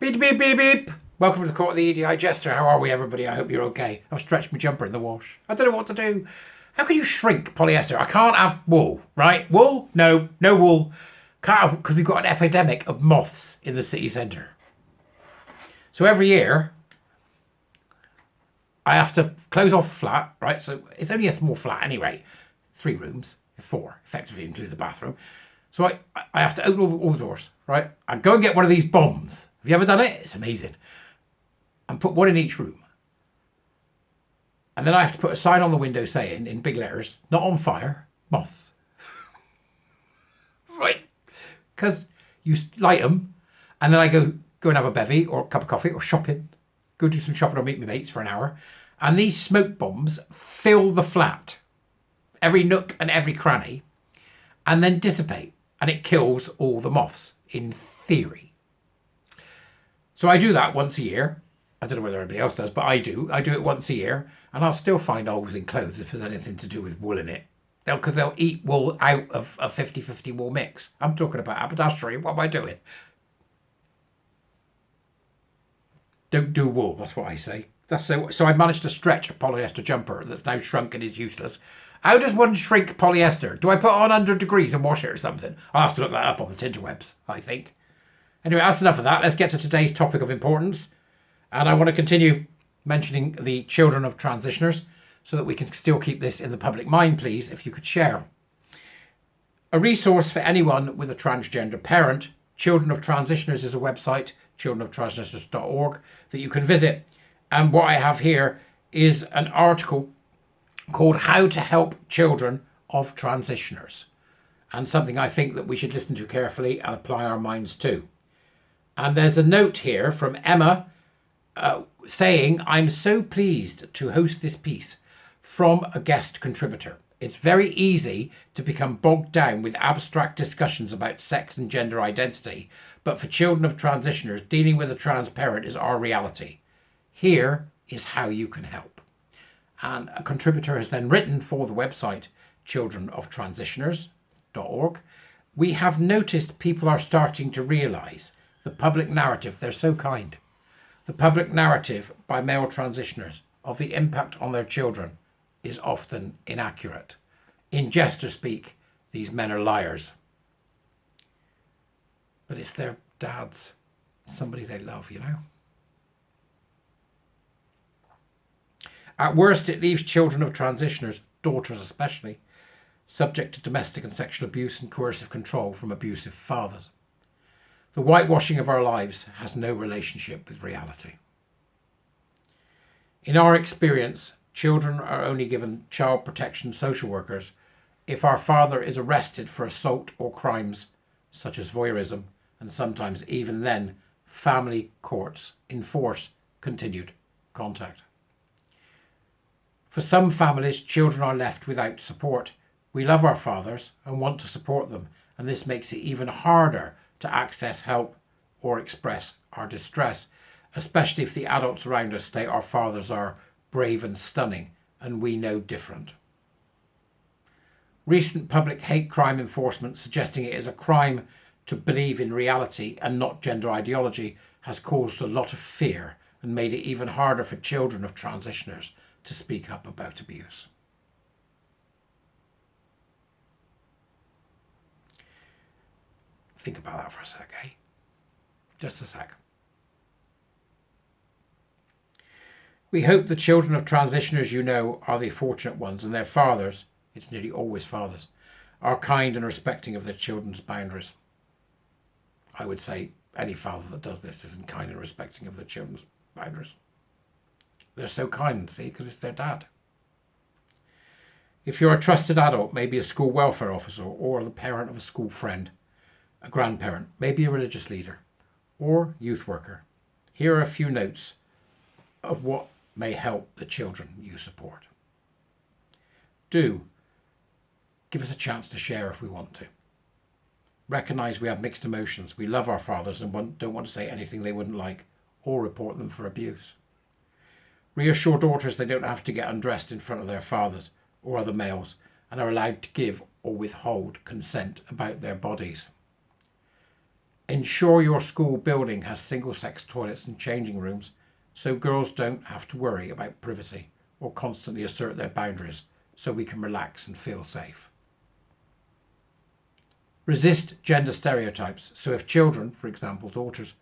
Beep, beep, beep, beep. Welcome to the court of the Edijester. How are we, everybody? I hope you're okay. I've stretched my jumper in the wash. I don't know what to do. How can you shrink polyester? I can't have wool, right? Wool? No wool. Can't have, because we've got an epidemic of moths in the city centre. So every year, I have to close off the flat, right? So it's only a small flat anyway. 3 rooms, 4, effectively include the bathroom. So I have to open all the doors, right? And go and get one of these bombs. Have you ever done it? It's amazing. And put one in each room. And then I have to put a sign on the window saying, in big letters, not on fire, moths. Right? Because you light them, and then I go and have a bevy or a cup of coffee or shopping. Go do some shopping or meet my mates for an hour. And these smoke bombs fill the flat, every nook and every cranny, and then dissipate. And it kills all the moths, in theory. So I do that once a year. I don't know whether everybody else does, but I do. I do it once a year, and I'll still find holes in clothes if there's anything to do with wool in it. Because they'll eat wool out of a 50-50 wool mix. I'm talking about haberdashery. What am I doing? Don't do wool, that's what I say. So I managed to stretch a polyester jumper that's now shrunk and is useless. How does one shrink polyester? Do I put it on 100 degrees and wash it or something? I'll have to look that up on the tinterwebs, I think. Anyway, that's enough of that. Let's get to today's topic of importance. And I want to continue mentioning the children of transitioners so that we can still keep this in the public mind, please, if you could share. A resource for anyone with a transgender parent, Children of Transitioners is a website, childrenoftransitionners.org, that you can visit. And what I have here is an article called How to Help Children of Transitioners, and something I think that we should listen to carefully and apply our minds to. And there's a note here from Emma saying, I'm so pleased to host this piece from a guest contributor. It's very easy to become bogged down with abstract discussions about sex and gender identity, but for children of transitioners, dealing with a trans parent is our reality. Here is how you can help. And a contributor has then written for the website childrenoftransitioners.org. We have noticed people are starting to realise the public narrative, they're so kind, the public narrative by male transitioners of the impact on their children is often inaccurate. In jester speak, these men are liars. But it's their dads, somebody they love, you know. At worst, it leaves children of transitioners, daughters especially, subject to domestic and sexual abuse and coercive control from abusive fathers. The whitewashing of our lives has no relationship with reality. In our experience, children are only given child protection social workers if our father is arrested for assault or crimes such as voyeurism, and sometimes even then, family courts enforce continued contact. For some families, children are left without support. We love our fathers and want to support them, and this makes it even harder to access help or express our distress, especially if the adults around us state our fathers are brave and stunning, and we know different. Recent public hate crime enforcement suggesting it is a crime to believe in reality and not gender ideology has caused a lot of fear and made it even harder for children of transitioners to speak up about abuse. Think about that for a sec, eh? Just a sec. We hope the children of transitioners you know are the fortunate ones, and their fathers, it's nearly always fathers, are kind and respecting of their children's boundaries. I would say any father that does this isn't kind and respecting of their children's boundaries. They're so kind, see, because it's their dad. If you're a trusted adult, maybe a school welfare officer or the parent of a school friend, a grandparent, maybe a religious leader, or youth worker, here are a few notes of what may help the children you support. Do give us a chance to share if we want to. Recognise we have mixed emotions. We love our fathers and don't want to say anything they wouldn't like or report them for abuse. Reassure daughters they don't have to get undressed in front of their fathers or other males and are allowed to give or withhold consent about their bodies. Ensure your school building has single-sex toilets and changing rooms so girls don't have to worry about privacy or constantly assert their boundaries, so we can relax and feel safe. Resist gender stereotypes. So if children, for example daughters,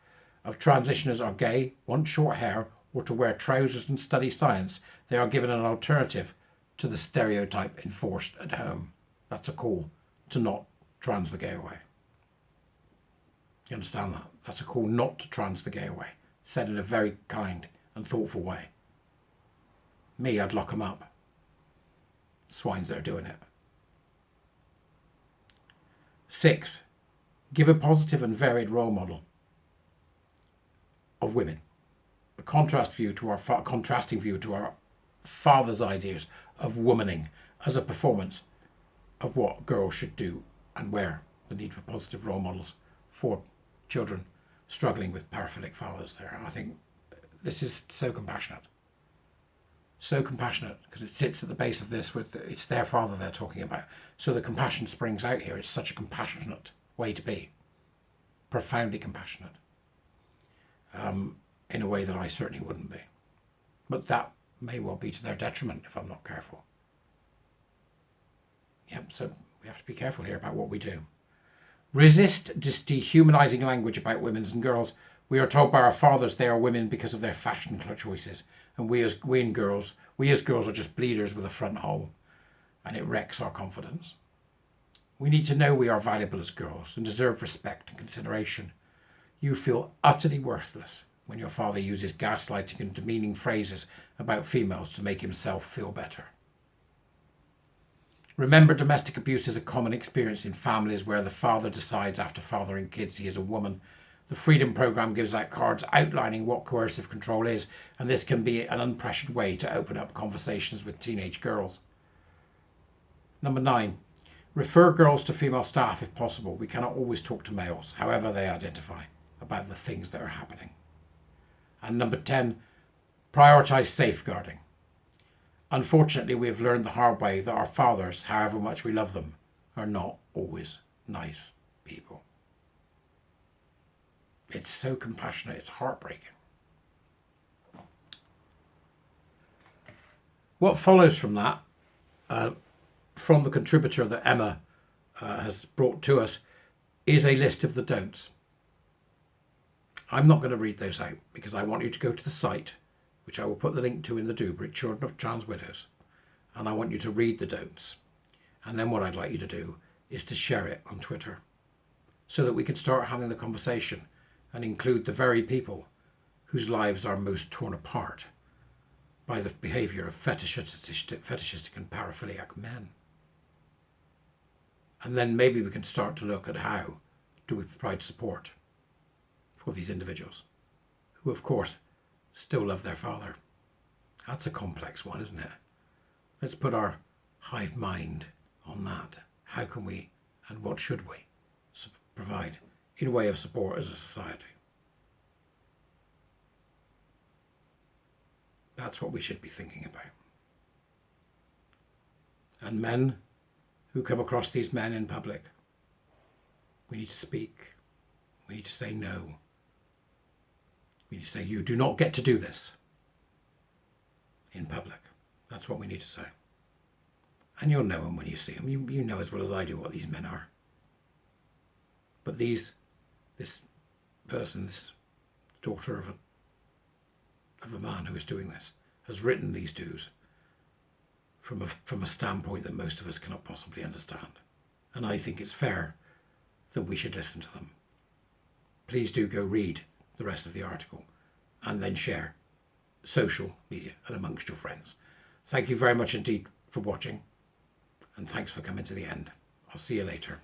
of transitioners are gay, want short hair, or to wear trousers and study science, they are given an alternative to the stereotype enforced at home. That's a call to not trans the gay away. You understand that? That's a call not to trans the gay away, said in a very kind and thoughtful way. Me, I'd lock them up. Swines that are doing it. 6. Give a positive and varied role model of women. A contrasting view to our father's ideas of womaning as a performance of what girls should do and wear. The need for positive role models for children struggling with paraphilic fathers there. I think this is so compassionate. So compassionate, because it sits at the base of this with it's their father they're talking about. So the compassion springs out here. It's such a compassionate way to be. Profoundly compassionate. In a way that I certainly wouldn't be. But that may well be to their detriment if I'm not careful. Yep, so we have to be careful here about what we do. Resist this dehumanizing language about women and girls. We are told by our fathers they are women because of their fashion choices. And we as girls are just bleeders with a front hole. And it wrecks our confidence. We need to know we are valuable as girls and deserve respect and consideration. You feel utterly worthless when your father uses gaslighting and demeaning phrases about females to make himself feel better. Remember, domestic abuse is a common experience in families where the father decides after fathering kids he is a woman. The Freedom Programme gives out cards outlining what coercive control is, and this can be an unpressured way to open up conversations with teenage girls. Number 9. Refer girls to female staff if possible. We cannot always talk to males, however they identify, about the things that are happening. And number 10, prioritise safeguarding. Unfortunately, we have learned the hard way that our fathers, however much we love them, are not always nice people. It's so compassionate, it's heartbreaking. What follows from that, from the contributor that Emma has brought to us, is a list of the don'ts. I'm not going to read those out because I want you to go to the site, which I will put the link to in the Dubrit, Children of Trans Widows, and I want you to read the don'ts. And then what I'd like you to do is to share it on Twitter so that we can start having the conversation and include the very people whose lives are most torn apart by the behaviour of fetishistic and paraphiliac men. And then maybe we can start to look at how do we provide support for these individuals who, of course, still love their father. That's a complex one, isn't it? Let's put our hive mind on that. How can we and what should we provide in way of support as a society? That's what we should be thinking about. And men who come across these men in public, we need to speak. We need to say no. We need to say, you do not get to do this in public. That's what we need to say. And you'll know them when you see them. You know as well as I do what these men are. But this person, this daughter of a man who is doing this, has written these do's from a standpoint that most of us cannot possibly understand. And I think it's fair that we should listen to them. Please do go read the rest of the article and then share social media and amongst your friends. Thank you very much indeed for watching, and thanks for coming to the end. I'll see you later.